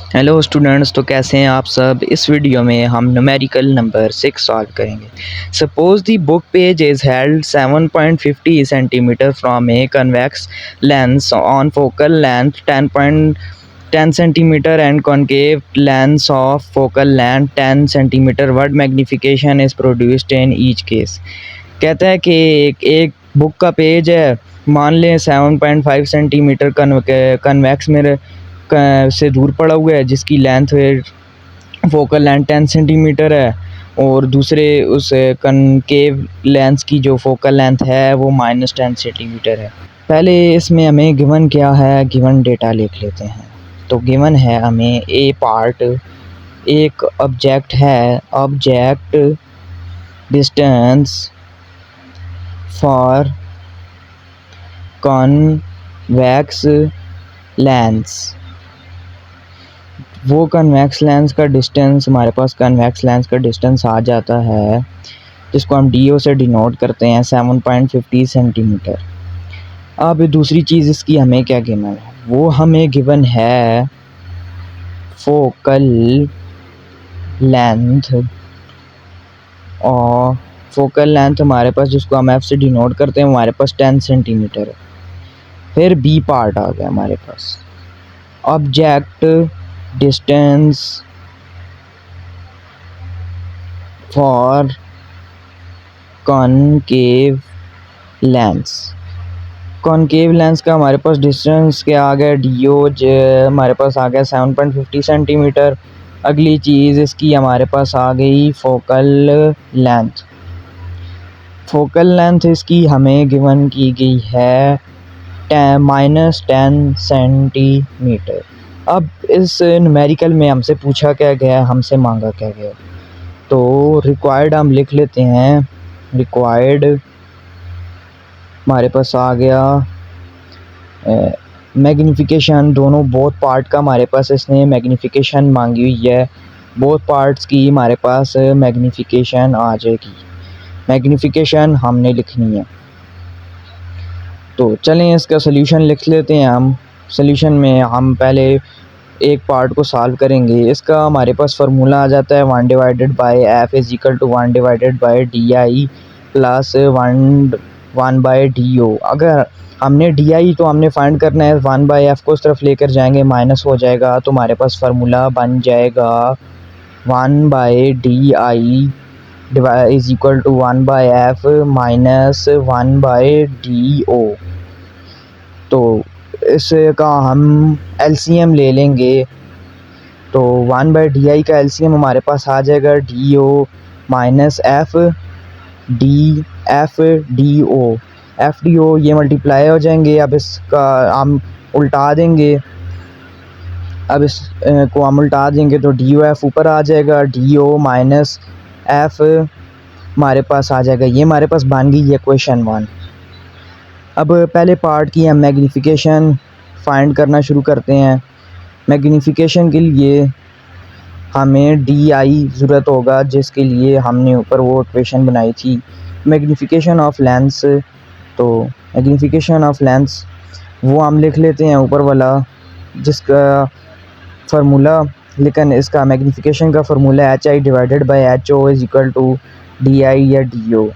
Hello students, तो कैसे हैं आप सब। इस वीडियो में हम न्यूमेरिकल नंबर 6 सॉल्व करेंगे। Suppose the book page is held 7.50 centimetre from a convex lens on focal length 10 centimetre and concave lens of focal length 10 centimetre. What magnification is produced in each case. कहता है कि एक book का page है, मान लें 7.5 centimetre convex mirror से दूर पड़ा हुआ है, जिसकी लेंथ फोकल लेंथ 10 सेंटीमीटर है, और दूसरे उस कनकेव लेंस की जो फोकल लेंथ है वो -10 सेंटीमीटर है। पहले इसमें हमें गिवन क्या है, गिवन डेटा लिख लेते हैं। तो गिवन है हमें ए पार्ट, एक ऑब्जेक्ट है, object distance for convex lens. वो कन्वेक्स लेंस का डिस्टेंस, हमारे पास कन्वेक्स लेंस का डिस्टेंस आ जाता है, जिसको हम डी से डिनोट करते हैं 7.50 सेंटीमीटर। अब दूसरी चीज़ इसकी हमें क्या गिवन है, वो हमें गिवन है फोकल लेंथ, और फोकल लेंथ हमारे पास जिसको हम एफ से डिनोट करते हैं हमारे पास 10 सेंटीमीटर है। फिर बी पार्ट आ गया हमारे पास, object distance for concave lens. Concave lens का हमारे पास डिस्टेंस क्या आ गया, डी ओ हमारे पास आ गया 7.50 सेंटीमीटर। अगली चीज़ इसकी हमारे पास आ गई फोकल लेंथ। फोकल लेंथ इसकी हमें गिवन की गई है -10 सेंटीमीटर। अब इस न्यूमेरिकल में हमसे पूछा क्या गया, हमसे मांगा क्या गया, तो रिक्वायर्ड हम लिख लेते हैं। रिक्वायर्ड हमारे पास आ गया मैग्नीफिकेशन, दोनों बोथ पार्ट का हमारे पास इसने मैग्नीफिकेशन मांगी हुई है। बोथ पार्ट्स की हमारे पास मैग्नीफिकेशन आ जाएगी। मैग्नीफिकेशन हमने लिखनी है, तो चलें इसका सल्यूशन लिख लेते हैं हम। सल्यूशन में हम पहले एक पार्ट को सॉल्व करेंगे। इसका हमारे पास फार्मूला आ जाता है 1 divided by F is equal to 1 divided by D I plus 1 by D O. अगर हमने डी आई तो हमने फाइंड करना है, 1 बाय एफ को उस तरफ लेकर जाएंगे, माइनस हो जाएगा, तो हमारे पास फार्मूला बन जाएगा 1 by D I is equal to 1 by F minus 1 by D O. तो इसका हम एलसीएम ले लेंगे, तो 1 बाय डी आई का एलसीएम हमारे पास आ जाएगा D O minus F D O. F D O ये मल्टीप्लाई हो जाएंगे। अब इसका हम उल्टा देंगे, अब इस को हम उल्टा देंगे तो डी ओ एफ ऊपर आ जाएगा, डी ओ माइनस एफ हमारे पास आ जाएगा। ये हमारे पास बन गई है क्वेश्चन 1। अब पहले पार्ट की हम मैग्नीफिकेशन फाइंड करना शुरू करते हैं। मैग्नीफिकेशन के लिए हमें डी आई ज़रूरत होगा, जिसके लिए हमने ऊपर वो इक्वेशन बनाई थी मैग्नीफिकेशन ऑफ लेंस। तो मैग्नीफिकेशन ऑफ लेंस वो हम लिख लेते हैं ऊपर वाला, जिसका फार्मूला, लेकिन इसका मैग्नीफिकेशन का formula H I divided by H O is equal to D I या डी ओ।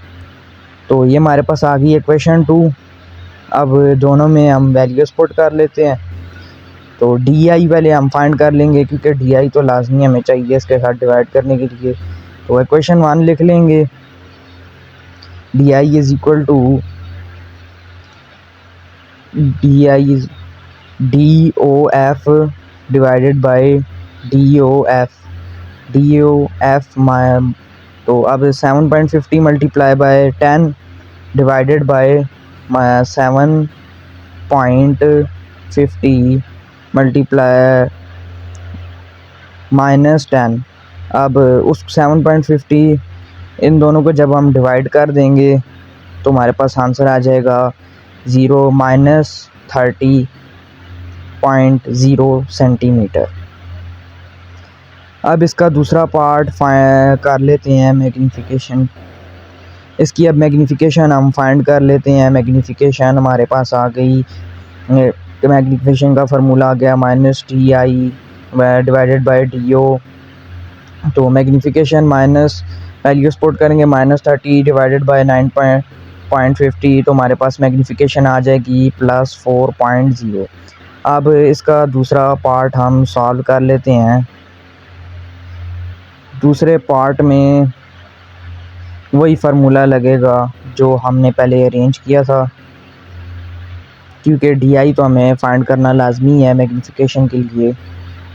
तो ये हमारे पास आ गई इक्वेशन 2। अब दोनों में हम वैल्यूज पुट कर लेते हैं। तो डी आई पहले हम फाइंड कर लेंगे, क्योंकि डी आई तो लाजमी हमें चाहिए इसके साथ डिवाइड करने के लिए। तो इक्वेशन 1 लिख लेंगे, D I is equal to D O F divided by D O F. तो अब 7.50 multiply by 10 divided by 7.50 multiply -10। अब उस 7.50 इन दोनों को जब हम डिवाइड कर देंगे तो हमारे पास आंसर आ जाएगा 0 -30.0 सेंटीमीटर। अब इसका दूसरा पार्ट कर लेते हैं मैग्नीफिकेशन। इसकी अब मैग्नीफिकेशन हम फाइंड कर लेते हैं। मैग्नीफिकेशन हमारे पास आ गई, मैग्नीफिकेशन का फार्मूला आ गया -T I divided by DO। तो मैग्नीफिकेशन माइनस वैल्यूज पुट करेंगे -30 डिवाइडेड बाय 9.50, तो हमारे पास मैग्नीफिकेशन आ जाएगी +4.0। अब इसका दूसरा पार्ट हम सॉल्व कर लेते हैं। दूसरे पार्ट में वही फार्मूला लगेगा जो हमने पहले अरेंज किया था, क्योंकि DI तो हमें फाइंड करना लाजमी है मैग्नीफिकेशन के लिए।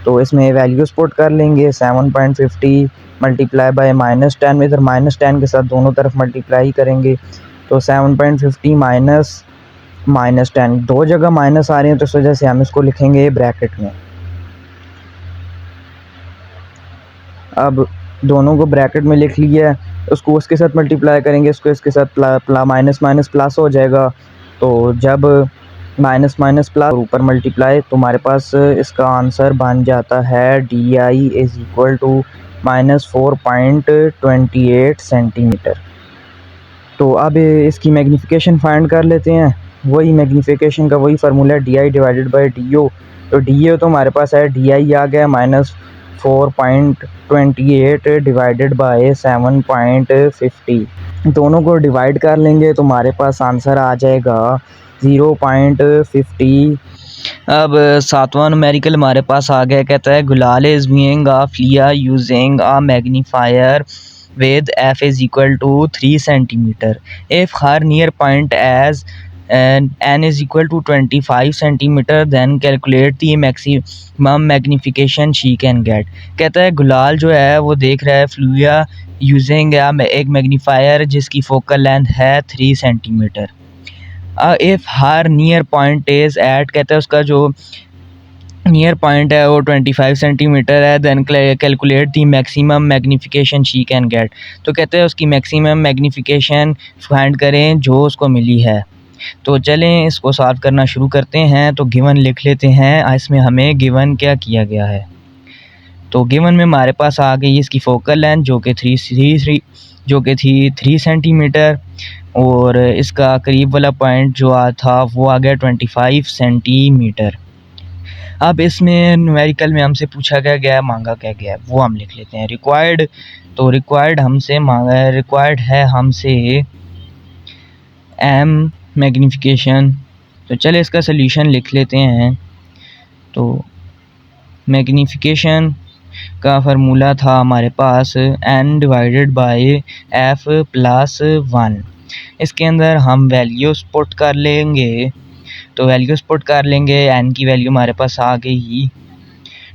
तो इसमें वैल्यूज पुट कर लेंगे 7.50 मल्टीप्लाई बाय -10, इधर -10 के साथ दोनों तरफ मल्टीप्लाई करेंगे। तो 7.50 माइनस 10, दो जगह माइनस आ रही हैं तो इस वजह से हम इसको लिखेंगे ब्रैकेट में। अब दोनों को ब्रैकेट में लिख लिया है, उसको उसके साथ मल्टीप्लाई करेंगे, इसको इसके साथ माइनस माइनस प्लस हो जाएगा। तो जब माइनस माइनस प्लस ऊपर मल्टीप्लाई, तो हमारे पास इसका आंसर बन जाता है DI is equal to -4.28 centimetre. तो अब इसकी मैग्नीफिकेशन फाइंड कर लेते हैं। वही मैग्नीफिकेशन का वही फार्मूला है DI डिवाइडेड बाय DO। तो DO तो हमारे पास है, DI आ गया -4.28 डिवाइडेड बाय 7.50। दोनों को डिवाइड कर लेंगे तो हमारे पास आंसर आ जाएगा 0.50। अब सातवां न्यूमेरिकल हमारे पास आ गया, कहता है गुलाल is being a Phulia using a magnifier with f is equal to 3 centimeter. If her near point as n is equal to 25 centimeter, then calculate the maximum magnification she can get. कहता है गुलाल जो है वो देख रहा है फ्लूया यूजिंग एक मैग्नीफायर जिसकी फोकल लेंथ है 3 centimetre. If her near point is at, कहता है उसका जो नियर पॉइंट है वो 25 सेंटीमीटर है, then calculate the maximum magnification she can get. तो कहते हैं उसकी मैक्सिमम मैग्नीफिकेशन फाइंड करें जो उसको मिली है। तो चलें इसको सॉल्व करना शुरू करते हैं। तो गिवन लिख लेते हैं, इसमें हमें गिवन क्या किया गया है। तो गिवन में हमारे पास आ गई इसकी फोकल लेंथ जो कि थी 3 सेंटीमीटर, और इसका करीब वाला पॉइंट जो था वो आ गया 25 सेंटीमीटर। अब इसमें न्यूमेरिकल में हमसे पूछा गया मांगा क्या गया है वो हम लिख लेते हैं। रिक्वायर्ड, तो रिक्वायर्ड है हमसे m मैग्नीफिकेशन। तो चले इसका सल्यूशन लिख लेते हैं। तो मैग्नीफिकेशन का फार्मूला था हमारे पास n divided by f plus 1। इसके अंदर हम वैल्यूज पुट कर लेंगे। तो वैल्यूज पुट कर लेंगे, n की वैल्यू हमारे पास आ गई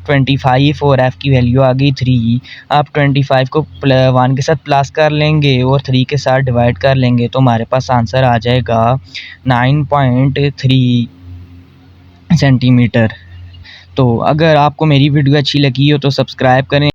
25 और f की वैल्यू आ गई 3। आप 25 को 1 के साथ प्लस कर लेंगे और 3 के साथ डिवाइड कर लेंगे तो हमारे पास आंसर आ जाएगा 9.3 सेंटीमीटर। तो अगर आपको मेरी वीडियो अच्छी लगी हो तो सब्सक्राइब करें।